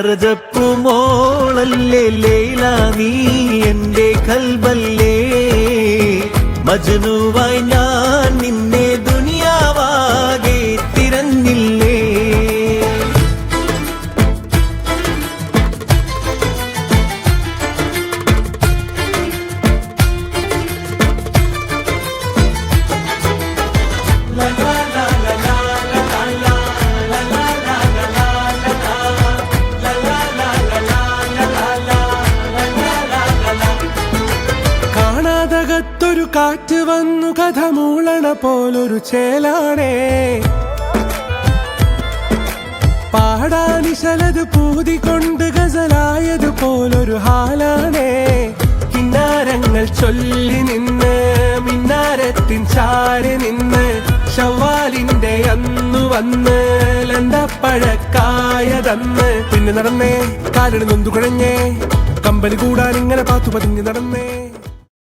ദർജപ്പു മോളല്ലേ ലൈല നീ എന്റെ കൽബല്ലേ മജ്നുവായി ഞാൻ നിന്നെ ദുനിയാവാകെ തിരഞ്ഞില്ലേ കാണാതകത്തൊരു കാറ്റ് വന്നു കഥ മൂളണ പോലൊരു ചേലാണേ പാടാനിശലത് പൂതികൊണ്ട് ഗസലായത് പോലൊരു ഹാലാണേ കിന്നാരങ്ങൾ ചൊല്ലി നിന്ന് മിന്നാരത്തിൻ ചാരി നിന്ന് ശവ്വാലിന്റെ അന്നു വന്ന് ലന്തപ്പഴക്കായതന്ന് പിന്നെ നടന്നേ കാലിന് നൊന്തു കുഴഞ്ഞേ കമ്പനി കൂടാൻ ഇങ്ങനെ പാത്തു പതിഞ്ഞ് നടന്നേ